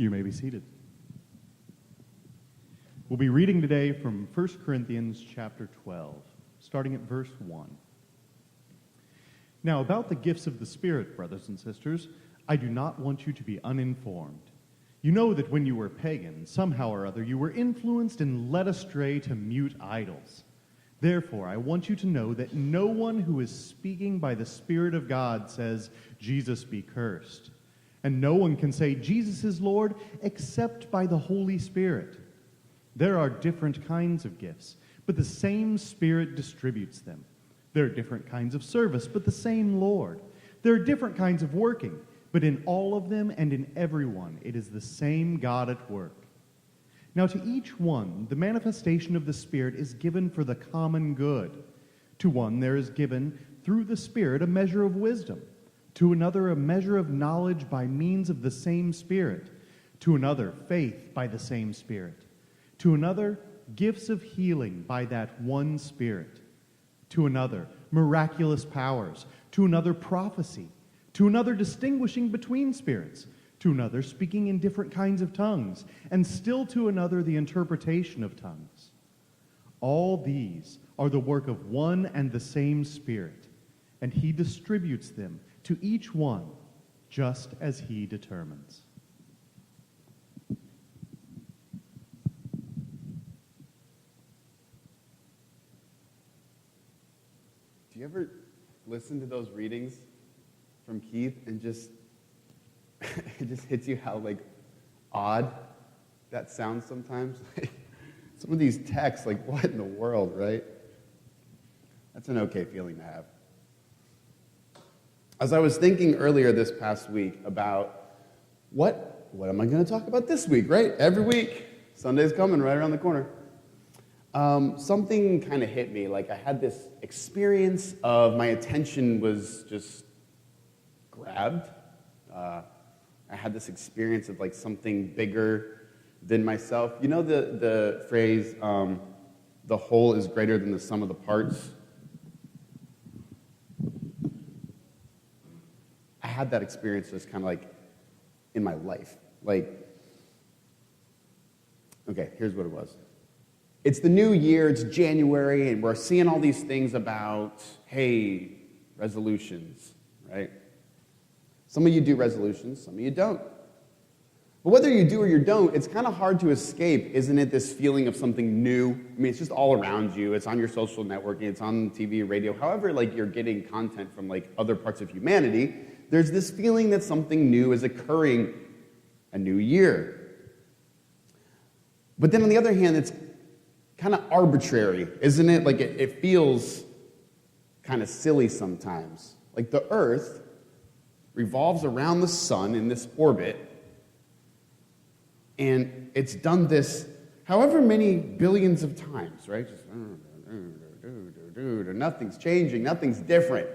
You may be seated. We'll be reading today from 1 Corinthians chapter 12, starting at verse 1. Now, about the gifts of the Spirit, brothers and sisters, I do not want you to be uninformed. You know that when you were pagan, somehow or other you were influenced and led astray to mute idols. Therefore, I want you to know that no one who is speaking by the Spirit of God says, Jesus be cursed. And no one can say, Jesus is Lord, except by the Holy Spirit. There are different kinds of gifts, but the same Spirit distributes them. There are different kinds of service, but the same Lord. There are different kinds of working, but in all of them and in everyone, it is the same God at work. Now to each one, the manifestation of the Spirit is given for the common good. To one there is given, through the Spirit, a measure of wisdom. To another, a measure of knowledge by means of the same Spirit. To another, faith by the same Spirit. To another, gifts of healing by that one Spirit. To another, miraculous powers. To another, prophecy. To another, distinguishing between spirits. To another, speaking in different kinds of tongues. And still to another, the interpretation of tongues. All these are the work of one and the same Spirit, and He distributes them to each one just as He determines. Do you ever listen to those readings from Keith and just it just hits you how odd that sounds sometimes? Some of these texts, what in the world, right? That's an okay feeling to have. As I was thinking earlier this past week about what am I going to talk about this week, right? Every week, Sunday's coming right around the corner. Something kind of hit me. I had this experience of my attention was just grabbed. I had this experience of something bigger than myself. You know the phrase, the whole is greater than the sum of the parts? I had that experience just kind of in my life. Okay, here's what it was. It's the new year, it's January, and we're seeing all these things about, hey, resolutions, right? Some of you do resolutions, some of you don't. But whether you do or you don't, it's kind of hard to escape, isn't it, this feeling of something new? I mean, it's just all around you. It's on your social networking, it's on TV, radio, however you're getting content from other parts of humanity. There's this feeling that something new is occurring, a new year. But then on the other hand, it's kind of arbitrary, isn't it? It feels kind of silly sometimes. The Earth revolves around the sun in this orbit, and it's done this however many billions of times, right? Just nothing's changing, nothing's different.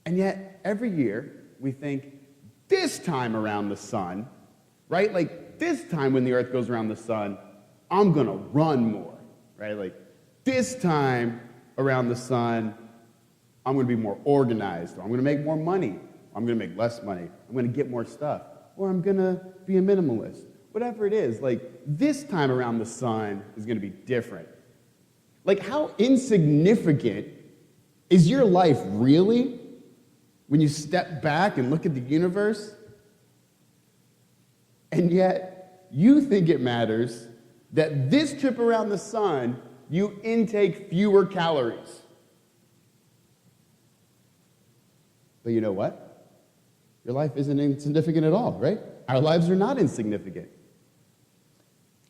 And yet, every year, we think, this time around the sun, right? This time when the Earth goes around the sun, I'm going to run more, right? This time around the sun, I'm going to be more organized, or I'm going to make more money, or I'm going to make less money, I'm going to get more stuff, or I'm going to be a minimalist. Whatever it is, this time around the sun is going to be different. How insignificant is your life really when you step back and look at the universe? And yet, you think it matters that this trip around the sun, you intake fewer calories. But you know what? Your life isn't insignificant at all, right? Our lives are not insignificant.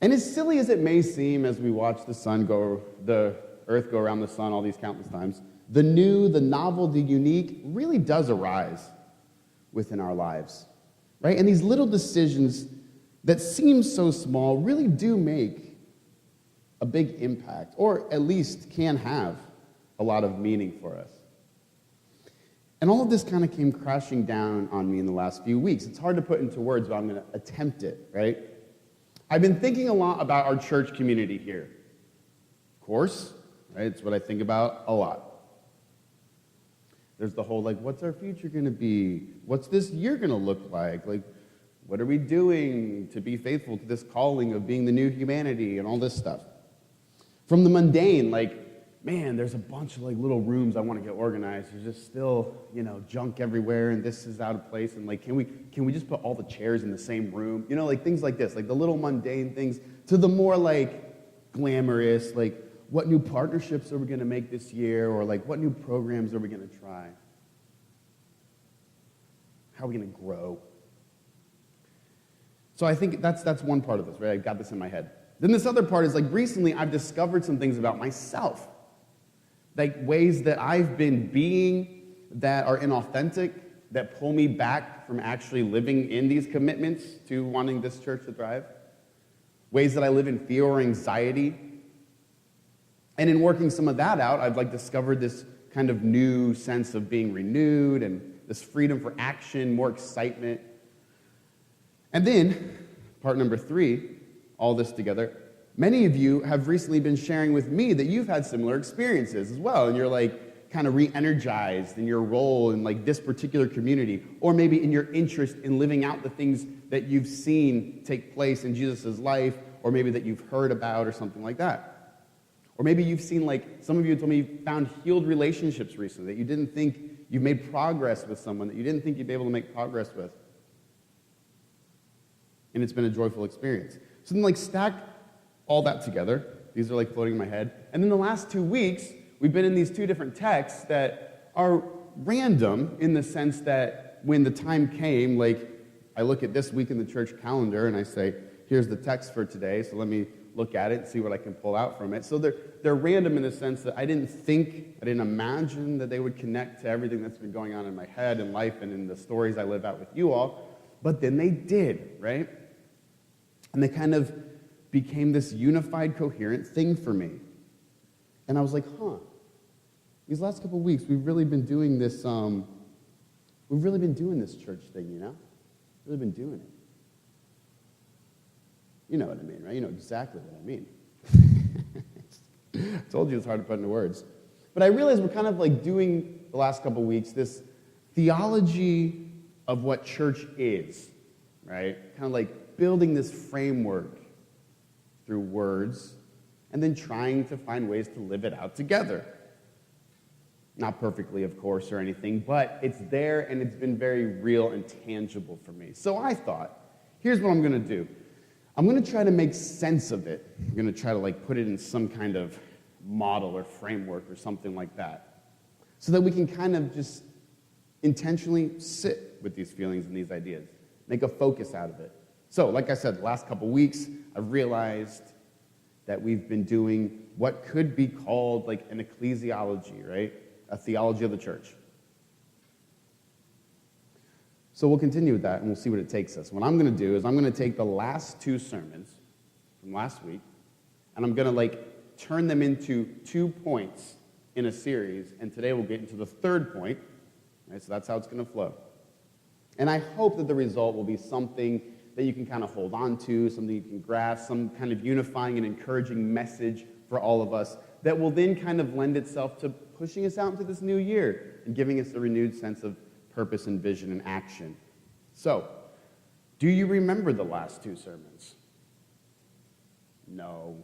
And as silly as it may seem as we watch the Earth go around the sun all these countless times, the new, the novel, the unique really does arise within our lives, right? And these little decisions that seem so small really do make a big impact, or at least can have a lot of meaning for us. And all of this kind of came crashing down on me in the last few weeks. It's hard to put into words, but I'm going to attempt it, right? I've been thinking a lot about our church community here. Of course, right? It's what I think about a lot. There's the whole, what's our future going to be? What's this year going to look like? What are we doing to be faithful to this calling of being the new humanity and all this stuff? From the mundane, like, man, there's a bunch of like little rooms I want to get organized. There's just still, junk everywhere, and this is out of place. And like, can we just put all the chairs in the same room? Like things like this, like the little mundane things, to the more like glamorous, like what new partnerships are we going to make this year, or like what new programs are we going to try? How are we going to grow? So I think that's one part of this, right? I got this in my head. Then this other part is like recently I've discovered some things about myself. Like ways that I've been being that are inauthentic, that pull me back from actually living in these commitments to wanting this church to thrive. Ways that I live in fear or anxiety. And in working some of that out, I've like discovered this kind of new sense of being renewed and this freedom for action, more excitement. And then, part number 3, all this together, many of you have recently been sharing with me that you've had similar experiences as well, and you're like kind of re-energized in your role in like this particular community, or maybe in your interest in living out the things that you've seen take place in Jesus' life, or maybe that you've heard about or something like that. Or maybe you've seen, like, some of you told me you found healed relationships recently, that you didn't think you made progress with someone, that you didn't think you'd be able to make progress with. And it's been a joyful experience. So then, like, stack all that together. These are, like, floating in my head. And then the last 2 weeks, we've been in these 2 different texts that are random in the sense that when the time came, like, I look at this week in the church calendar and I say, here's the text for today, so let me look at it and see what I can pull out from it. So they're random in the sense that I didn't imagine that they would connect to everything that's been going on in my head and life and in the stories I live out with you all. But then they did, right? And they kind of became this unified, coherent thing for me. And I was like, these last couple of weeks, we've really been doing this, church thing, you know? Really been doing it. You know what I mean, right? You know exactly what I mean. I told you it's hard to put into words. But I realized we're kind of like doing the last couple of weeks this theology of what church is, right? Kind of like building this framework through words and then trying to find ways to live it out together. Not perfectly, of course, or anything, but it's there and it's been very real and tangible for me. So I thought, here's what I'm going to do. I'm going to try to make sense of it. I'm going to try to like put it in some kind of model or framework or something like that so that we can kind of just intentionally sit with these feelings and these ideas, make a focus out of it. So, like I said, the last couple weeks, I've realized that we've been doing what could be called like an ecclesiology, right? A theology of the church. So we'll continue with that, and we'll see what it takes us. What I'm going to do is I'm going to take the last 2 sermons from last week, and I'm going to like turn them into 2 points in a series, and today we'll get into the 3rd point. Right, so that's how it's going to flow. And I hope that the result will be something that you can kind of hold on to, something you can grasp, some kind of unifying and encouraging message for all of us that will then kind of lend itself to pushing us out into this new year and giving us a renewed sense of purpose and vision and action. So, do you remember the last 2 sermons? No.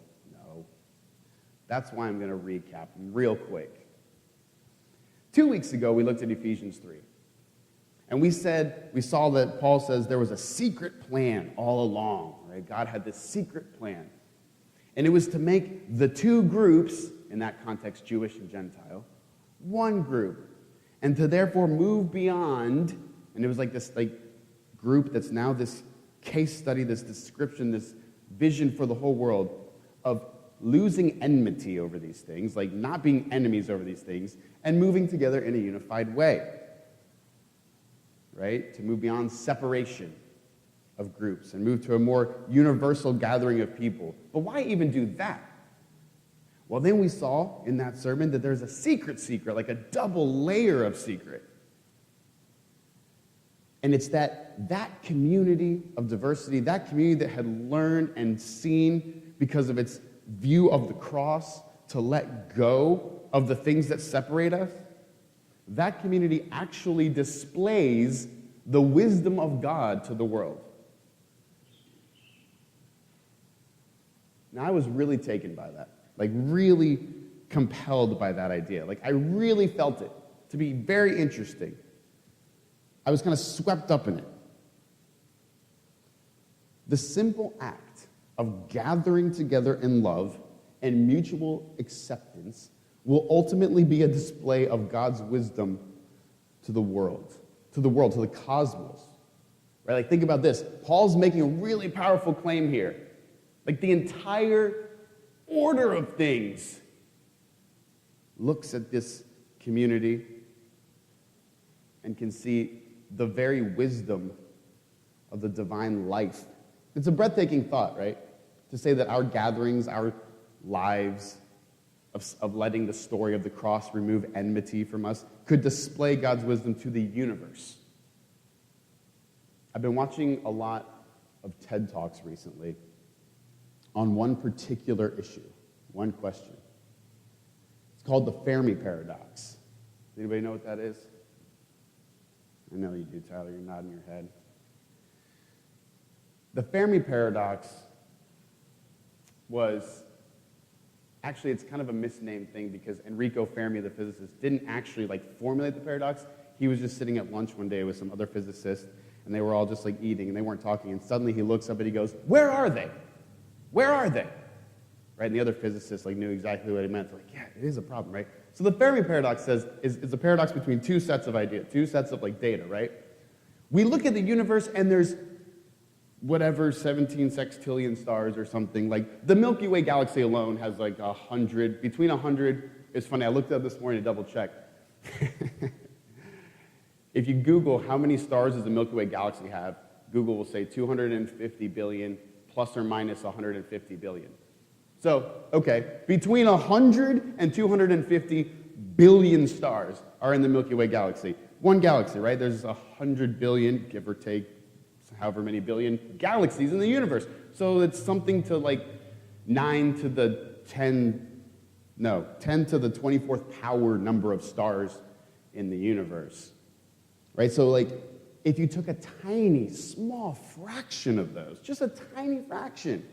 That's why I'm going to recap them real quick. 2 weeks ago, we looked at Ephesians 3. And we saw that Paul says there was a secret plan all along, right? God had this secret plan. And it was to make the 2 groups, in that context, Jewish and Gentile, one group. And to therefore move beyond, and it was like this like group that's now this case study, this description, this vision for the whole world of losing enmity over these things, like not being enemies over these things, and moving together in a unified way, right? To move beyond separation of groups and move to a more universal gathering of people. But why even do that? Well, then we saw in that sermon that there's a secret, like a double layer of secret. And it's that community of diversity, that community that had learned and seen because of its view of the cross to let go of the things that separate us, that community actually displays the wisdom of God to the world. And I was really taken by that, like really compelled by that idea. Like I really felt it to be very interesting. I was kind of swept up in it. The simple act of gathering together in love and mutual acceptance will ultimately be a display of God's wisdom to the world, to the cosmos. Right? Like think about this. Paul's making a really powerful claim here. Like the entire order of things looks at this community and can see the very wisdom of the divine life. It's a breathtaking thought, right? To say that our gatherings, our lives, of letting the story of the cross remove enmity from us, could display God's wisdom to the universe. I've been watching a lot of TED Talks recently on one particular issue, one question. It's called the Fermi paradox. Does anybody know what that is? I know you do, Tyler. You're nodding your head. The Fermi paradox was, actually it's kind of a misnamed thing because Enrico Fermi, the physicist, didn't actually formulate the paradox. He was just sitting at lunch one day with some other physicists, and they were all just eating, and they weren't talking, and suddenly he looks up and he goes, "Where are they? Where are they?" Right? And the other physicists knew exactly what he meant. They're yeah, it is a problem, right? So the Fermi paradox is a paradox between two sets of ideas, two sets of data, right? We look at the universe and there's whatever 17 sextillion stars or something. The Milky Way galaxy alone has 100, between 100, it's funny, I looked up this morning to double check. If you Google how many stars does the Milky Way galaxy have, Google will say 250 billion plus or minus 150 billion. So, okay, between 100 and 250 billion stars are in the Milky Way galaxy. One galaxy, right? There's 100 billion, give or take, however many billion galaxies in the universe. So it's something to 10 to the 24th power number of stars in the universe. Right? So if you took a tiny, small fraction of those, just a tiny fraction,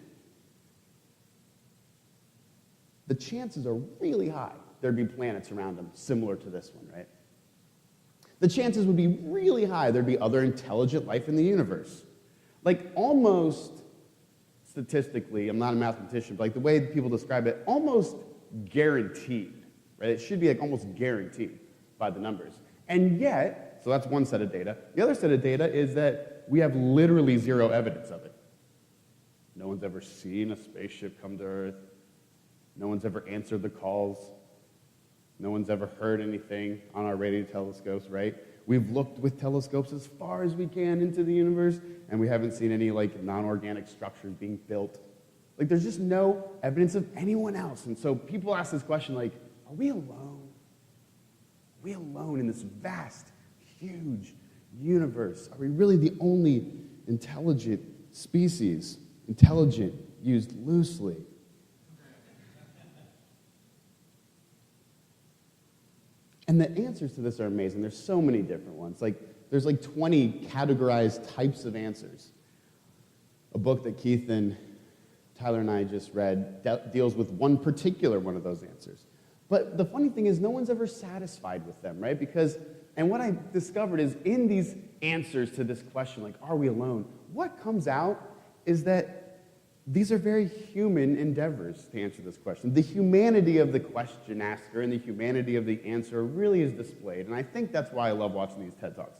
the chances are really high there'd be planets around them similar to this one, right? The chances would be really high there'd be other intelligent life in the universe. Almost statistically, I'm not a mathematician, but the way people describe it, almost guaranteed, right? It should be almost guaranteed by the numbers. And yet, so that's one set of data. The other set of data is that we have literally zero evidence of it. No one's ever seen a spaceship come to Earth. No one's ever answered the calls. No one's ever heard anything on our radio telescopes, right? We've looked with telescopes as far as we can into the universe, and we haven't seen any non-organic structures being built. There's just no evidence of anyone else. And so people ask this question are we alone? Are we alone in this vast, huge universe? Are we really the only intelligent species? Intelligent, used loosely. And the answers to this are amazing. There's so many different ones. There's 20 categorized types of answers. A book that Keith and Tyler and I just read deals with one particular one of those answers. But the funny thing is no one's ever satisfied with them, right? And what I discovered is in these answers to this question, are we alone? What comes out is that these are very human endeavors to answer this question. The humanity of the question asker and the humanity of the answer really is displayed. And I think that's why I love watching these TED Talks.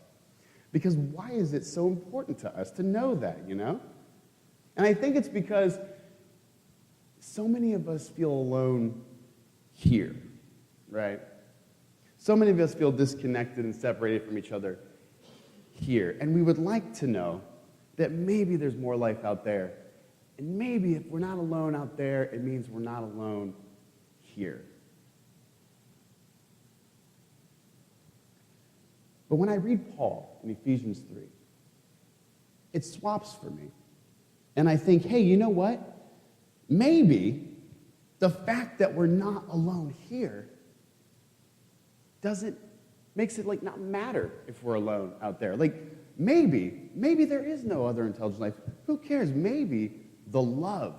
Because why is it so important to us to know that, And I think it's because so many of us feel alone here, right? So many of us feel disconnected and separated from each other here. And we would like to know that maybe there's more life out there. And maybe if we're not alone out there, it means we're not alone here. But when I read Paul in Ephesians 3, it swaps for me. And I think, hey, you know what? Maybe the fact that we're not alone here makes it not matter if we're alone out there. Maybe there is no other intelligent life. Who cares? Maybe the love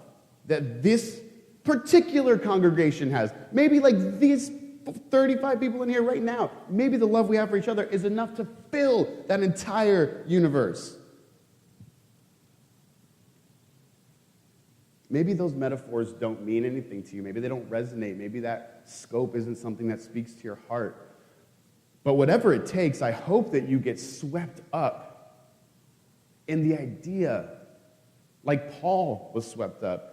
that this particular congregation has. Maybe like these 35 people in here right now, maybe the love we have for each other is enough to fill that entire universe. Maybe those metaphors don't mean anything to you. Maybe they don't resonate. Maybe that scope isn't something that speaks to your heart. But whatever it takes, I hope that you get swept up in the idea, like Paul was swept up,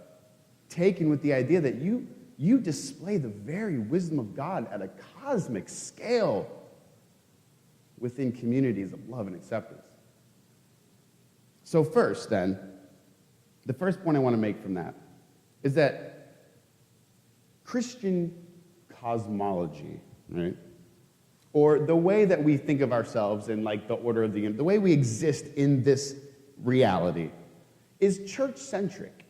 taken with the idea that you display the very wisdom of God at a cosmic scale within communities of love and acceptance. So first, then, the first point I want to make from that is that Christian cosmology, right, or the way that we think of ourselves in like the order of the way we exist in this reality, is church-centric.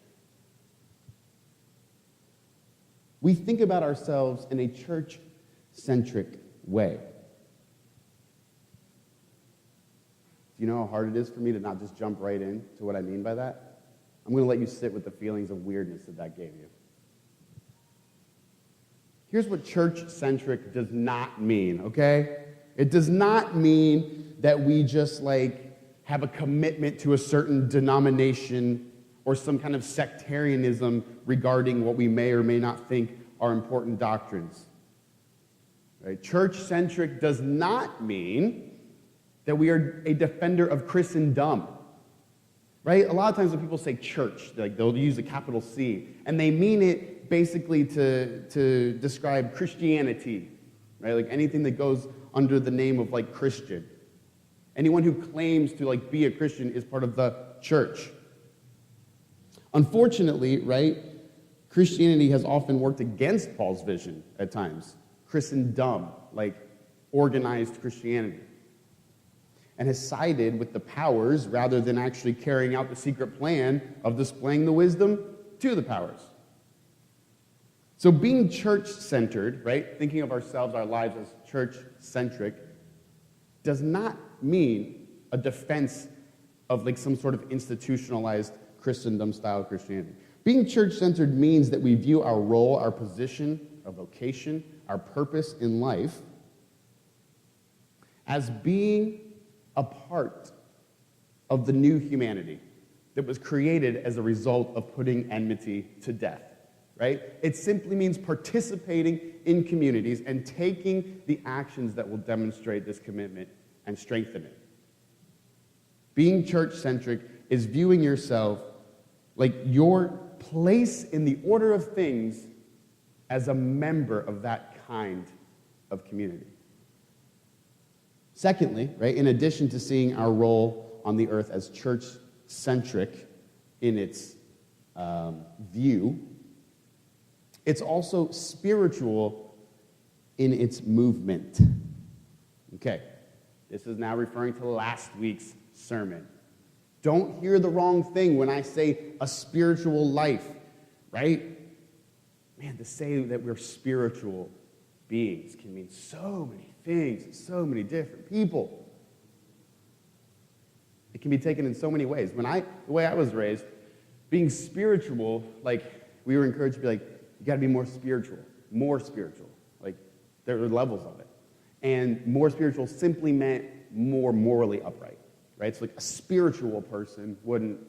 We think about ourselves in a church-centric way. Do you know how hard it is for me to not just jump right in to what I mean by that? I'm going to let you sit with the feelings of weirdness that gave you. Here's what church-centric does not mean, okay? It does not mean that we just like have a commitment to a certain denomination or some kind of sectarianism regarding what we may or may not think are important doctrines. Right? Church-centric does not mean that we are a defender of Christendom. Right? A lot of times when people say church, like they'll use a capital C, and they mean it basically to describe Christianity, right? Like anything that goes under the name of like Christian. Anyone who claims to like be a Christian is part of the church. Unfortunately, right, Christianity has often worked against Paul's vision at times. Christendom, like organized Christianity. And has sided with the powers rather than actually carrying out the secret plan of displaying the wisdom to the powers. So being church-centered, right, thinking of ourselves, our lives as church-centric, does not mean a defense of like some sort of institutionalized Christendom-style Christianity. Being church-centered means that we view our role, our position, our vocation, our purpose in life as being a part of the new humanity that was created as a result of putting enmity to death, right? It simply means participating in communities and taking the actions that will demonstrate this commitment and strengthen it. Being church-centric is viewing yourself like your place in the order of things as a member of that kind of community. Secondly, right, in addition to seeing our role on the earth as church-centric in its view, it's also spiritual in its movement. Okay, this is now referring to last week's sermon. Don't hear the wrong thing when I say a spiritual life, right? Man, to say that we're spiritual beings can mean so many things, so many different people. It can be taken in so many ways. The way I was raised, being spiritual, like we were encouraged to be like, you got to be more spiritual. Like there are levels of it. And more spiritual simply meant more morally upright, right? So like a spiritual person wouldn't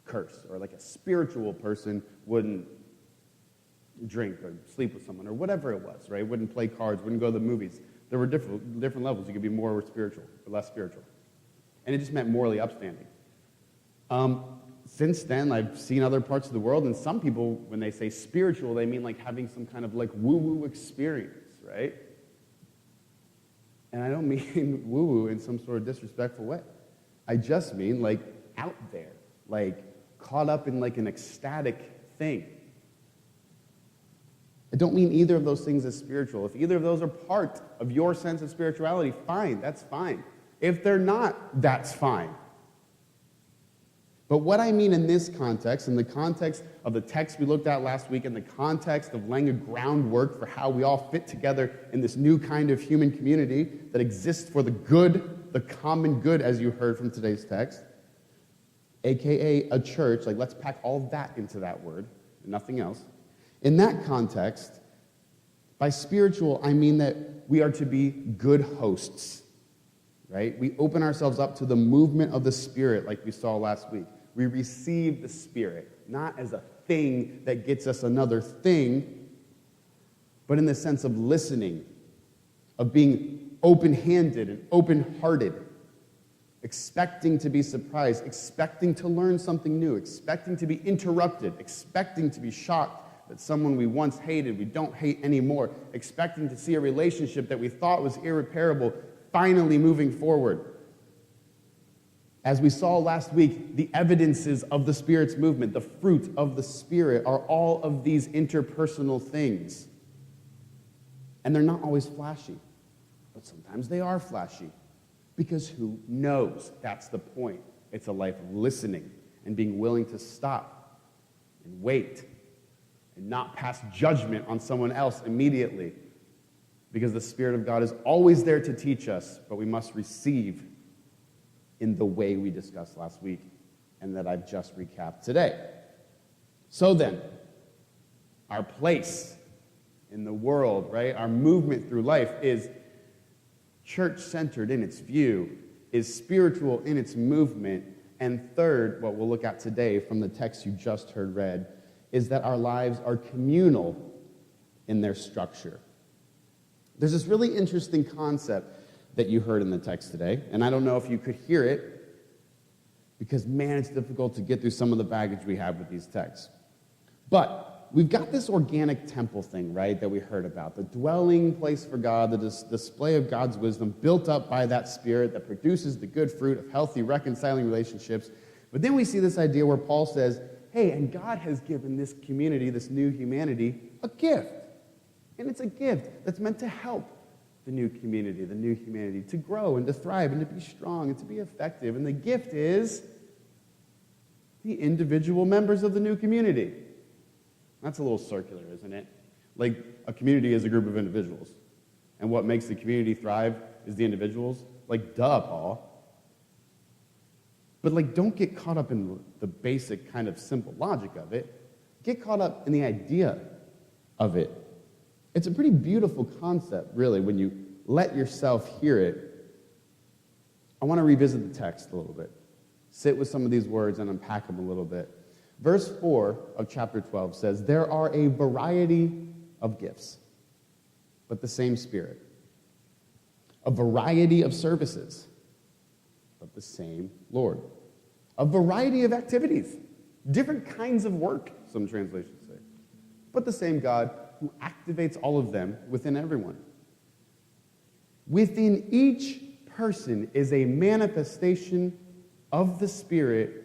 curse, or like a spiritual person wouldn't drink or sleep with someone or whatever it was, right? Wouldn't play cards, wouldn't go to the movies. There were different levels. You could be more spiritual or less spiritual. And it just meant morally upstanding. Since then, I've seen other parts of the world, and some people, when they say spiritual, they mean like having some kind of like woo-woo experience, right? And I don't mean woo-woo in some sort of disrespectful way. I just mean like out there, like caught up in like an ecstatic thing. I don't mean either of those things as spiritual. If either of those are part of your sense of spirituality, fine, that's fine. If they're not, that's fine. But what I mean in this context, in the context of the text we looked at last week, in the context of laying a groundwork for how we all fit together in this new kind of human community that exists for the good, the common good, as you heard from today's text, aka a church, like let's pack all that into that word. and nothing else. In that context, by spiritual, I mean that we are to be good hosts, right? We open ourselves up to the movement of the Spirit like we saw last week. We receive the Spirit, not as a thing that gets us another thing, but in the sense of listening, of being open-handed and open-hearted, expecting to be surprised, expecting to learn something new, expecting to be interrupted, expecting to be shocked that someone we once hated, we don't hate anymore, expecting to see a relationship that we thought was irreparable finally moving forward. As we saw last week, the evidences of the Spirit's movement, the fruit of the Spirit, are all of these interpersonal things. And they're not always flashy, but sometimes they are flashy. Because who knows? That's the point. It's a life of listening and being willing to stop and wait and not pass judgment on someone else immediately. Because the Spirit of God is always there to teach us, but we must receive in the way we discussed last week and that I've just recapped today. So then, our place in the world, right, our movement through life is church-centered in its view, is spiritual in its movement, and third, what we'll look at today from the text you just heard read, is that our lives are communal in their structure. There's this really interesting concept that you heard in the text today, and I don't know if you could hear it, because, man, it's difficult to get through some of the baggage we have with these texts. But we've got this organic temple thing, right, that we heard about, the dwelling place for God, the display of God's wisdom built up by that Spirit that produces the good fruit of healthy, reconciling relationships. But then we see this idea where Paul says, hey, and God has given this community, this new humanity, a gift. And it's a gift that's meant to help the new community, the new humanity, to grow and to thrive and to be strong and to be effective. And the gift is the individual members of the new community. That's a little circular, isn't it? Like, a community is a group of individuals. And what makes the community thrive is the individuals. Like, duh, Paul. But, like, don't get caught up in the basic kind of simple logic of it. Get caught up in the idea of it. It's a pretty beautiful concept, really, when you let yourself hear it. I want to revisit the text a little bit. Sit with some of these words and unpack them a little bit. Verse 4 of chapter 12 says, there are a variety of gifts, but the same Spirit. A variety of services, but the same Lord. A variety of activities, different kinds of work, some translations say, but the same God who activates all of them within everyone. Within each person is a manifestation of the Spirit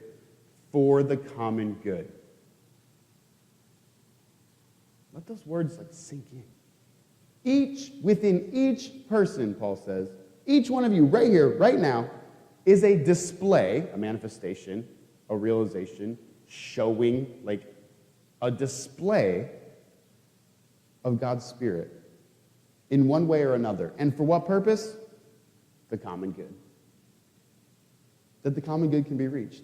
for the common good. Let those words sink in. Within each person, Paul says, each one of you right here, right now, is a display, a manifestation, a realization, showing, a display of God's Spirit in one way or another. And for what purpose? The common good. That the common good can be reached.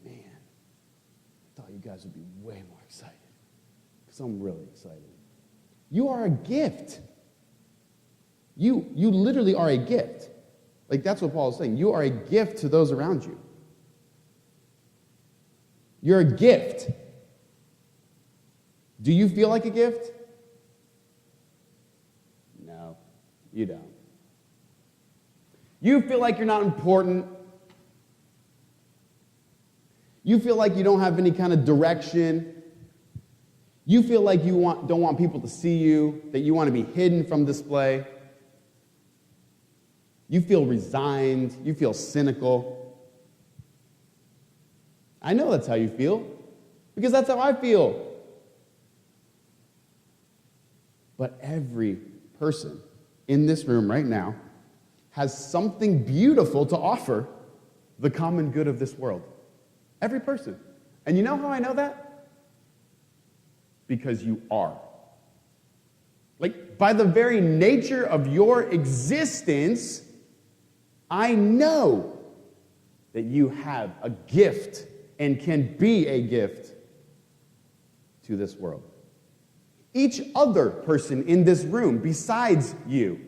Man, I thought you guys would be way more excited, because I'm really excited. You are a gift. You literally are a gift. That's what Paul is saying. You are a gift to those around you. You're a gift. Do you feel like a gift? No, you don't. You feel like you're not important. You feel like you don't have any kind of direction. You feel like you don't want people to see you, that you want to be hidden from display. You feel resigned. You feel cynical. I know that's how you feel, because that's how I feel. But every person in this room right now has something beautiful to offer the common good of this world. Every person. And you know how I know that? Because you are. By the very nature of your existence, I know that you have a gift and can be a gift to this world. Each other person in this room besides you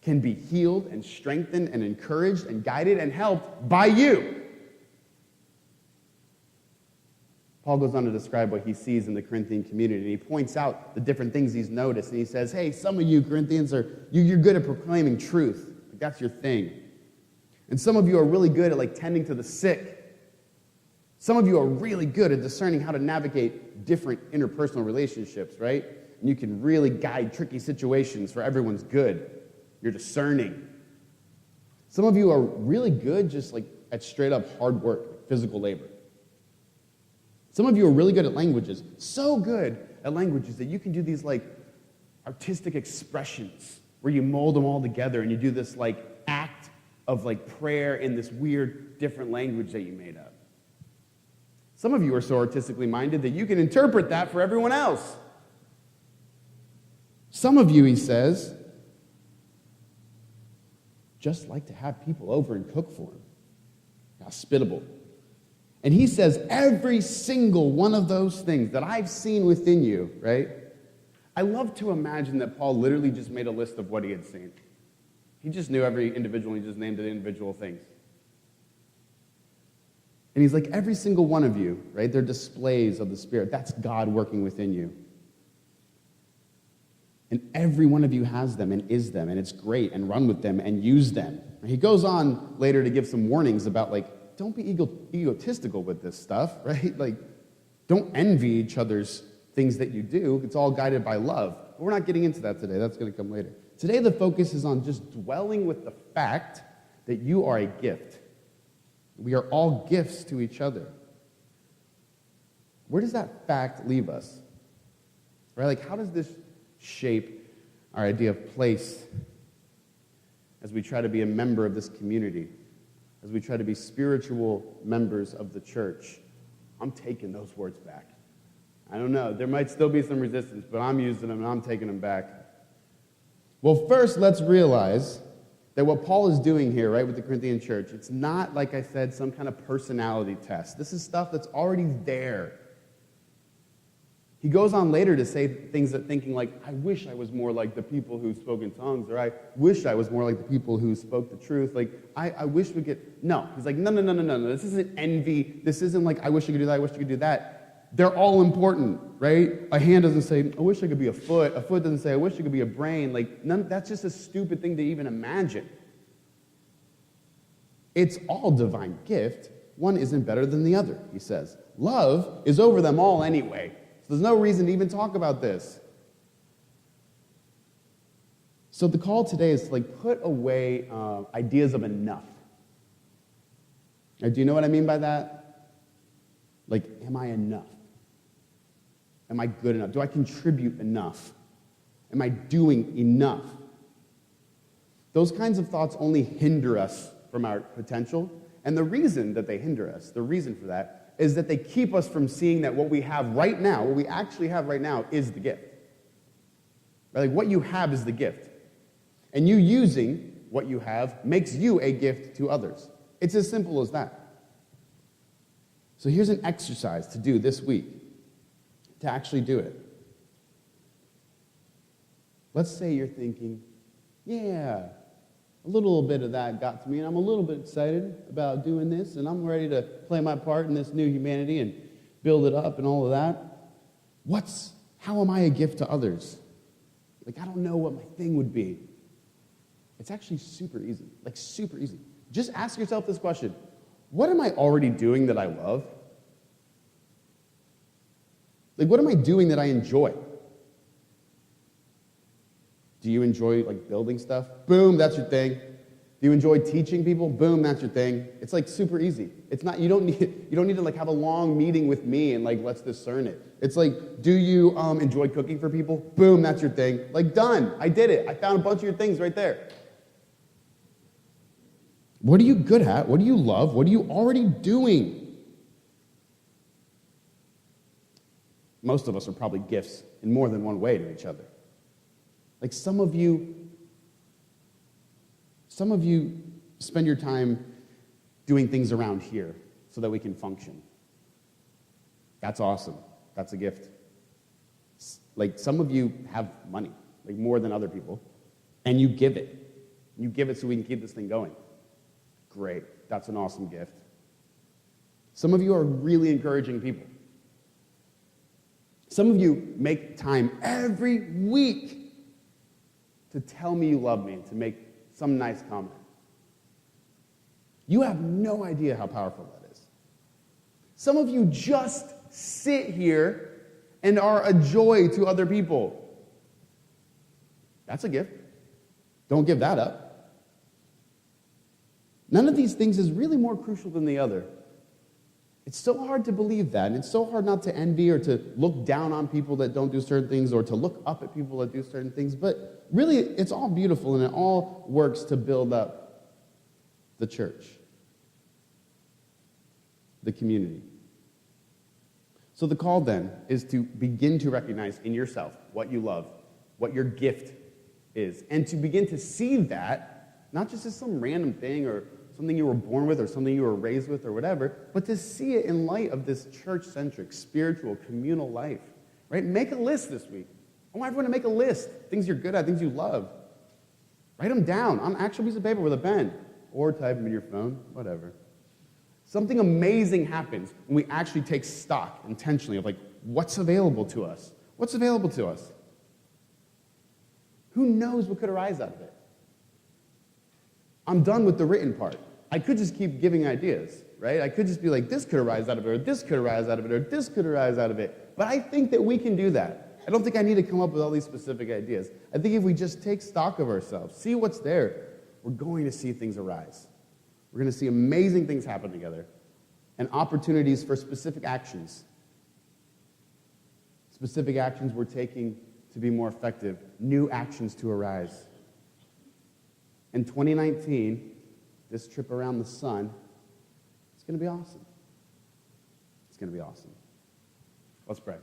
can be healed and strengthened and encouraged and guided and helped by you. Paul goes on to describe what he sees in the Corinthian community, and he points out the different things he's noticed, and he says, hey, some of you Corinthians you're good at proclaiming truth. That's your thing. And some of you are really good at tending to the sick. Some of you are really good at discerning how to navigate different interpersonal relationships, right? And you can really guide tricky situations for everyone's good. You're discerning. Some of you are really good just at straight up hard work, physical labor. Some of you are really good at languages, so good at languages that you can do these artistic expressions where you mold them all together and you do this act of prayer in this weird different language that you made up. Some of you are so artistically minded that you can interpret that for everyone else. Some of you, he says, just like to have people over and cook for him. Hospitable. And he says every single one of those things that I've seen within you, right? I love to imagine that Paul literally just made a list of what he had seen. He just knew every individual, and he just named the individual things. And he's like, every single one of you, right? They're displays of the Spirit. That's God working within you. And every one of you has them and is them, and it's great, and run with them and use them. And he goes on later to give some warnings about don't be egotistical with this stuff, right? Don't envy each other's things that you do. It's all guided by love. But we're not getting into that today. That's going to come later. Today, the focus is on just dwelling with the fact that you are a gift. We are all gifts to each other. Where does that fact leave us? Right? How does this shape our idea of place as we try to be a member of this community? As we try to be spiritual members of the church? I'm taking those words back. I don't know. There might still be some resistance, but I'm using them and I'm taking them back. Well, first, let's realize that what Paul is doing here, right, with the Corinthian church, it's not, like I said, some kind of personality test. This is stuff that's already there. He goes on later to say things that thinking I wish I was more like the people who spoke in tongues, or I wish I was more like the people who spoke the truth. I wish we could. No. He's like, no. This isn't envy. This isn't I wish I could do that, I wish I could do that. They're all important, right? A hand doesn't say, I wish I could be a foot. A foot doesn't say, I wish I could be a brain. That's just a stupid thing to even imagine. It's all divine gift. One isn't better than the other, he says. Love is over them all anyway. So there's no reason to even talk about this. So the call today is to put away ideas of enough. Now, do you know what I mean by that? Am I enough? Am I good enough? Do I contribute enough? Am I doing enough? Those kinds of thoughts only hinder us from our potential. And the reason that they hinder us, the reason for that, is that they keep us from seeing that what we have right now, what we actually have right now, is the gift. Right? What you have is the gift. And you using what you have makes you a gift to others. It's as simple as that. So here's an exercise to do this week, to actually do it. Let's say you're thinking, yeah, a little bit of that got to me, and I'm a little bit excited about doing this, and I'm ready to play my part in this new humanity and build it up and all of that. How am I a gift to others? I don't know what my thing would be. It's actually super easy, super easy. Just ask yourself this question. What am I already doing that I love? What am I doing that I enjoy? Do you enjoy building stuff? Boom, that's your thing. Do you enjoy teaching people? Boom, that's your thing. It's super easy. It's not. You don't need to have a long meeting with me and let's discern it. It's do you enjoy cooking for people? Boom, that's your thing. Done. I did it. I found a bunch of your things right there. What are you good at? What do you love? What are you already doing? Most of us are probably gifts in more than one way to each other. Some of you spend your time doing things around here so that we can function. That's awesome. That's a gift. Like, some of you have money, like more than other people, and you give it. You give it so we can keep this thing going. Great. That's an awesome gift. Some of you are really encouraging people. Some of you make time every week to tell me you love me, to make some nice comment. You have no idea how powerful that is. Some of you just sit here and are a joy to other people. That's a gift. Don't give that up. None of these things is really more crucial than the other. It's so hard to believe that, and it's so hard not to envy or to look down on people that don't do certain things or to look up at people that do certain things, but really, it's all beautiful, and it all works to build up the church, the community. So the call then is to begin to recognize in yourself what you love, what your gift is, and to begin to see that not just as some random thing or something you were born with or something you were raised with or whatever, but to see it in light of this church-centric, spiritual, communal life, right? Make a list this week. I want everyone to make a list. Things you're good at, things you love. Write them down on an actual piece of paper with a pen or type them in your phone, whatever. Something amazing happens when we actually take stock intentionally of, like, what's available to us? What's available to us? Who knows what could arise out of it? I'm done with the written part. I could just keep giving ideas, right? I could just be like, this could arise out of it, or this could arise out of it, or this could arise out of it. But I think that we can do that. I don't think I need to come up with all these specific ideas. I think if we just take stock of ourselves, see what's there, we're going to see things arise. We're going to see amazing things happen together and opportunities for specific actions. Specific actions we're taking to be more effective, new actions to arise. In 2019, this trip around the sun, it's going to be awesome. It's going to be awesome. Let's pray.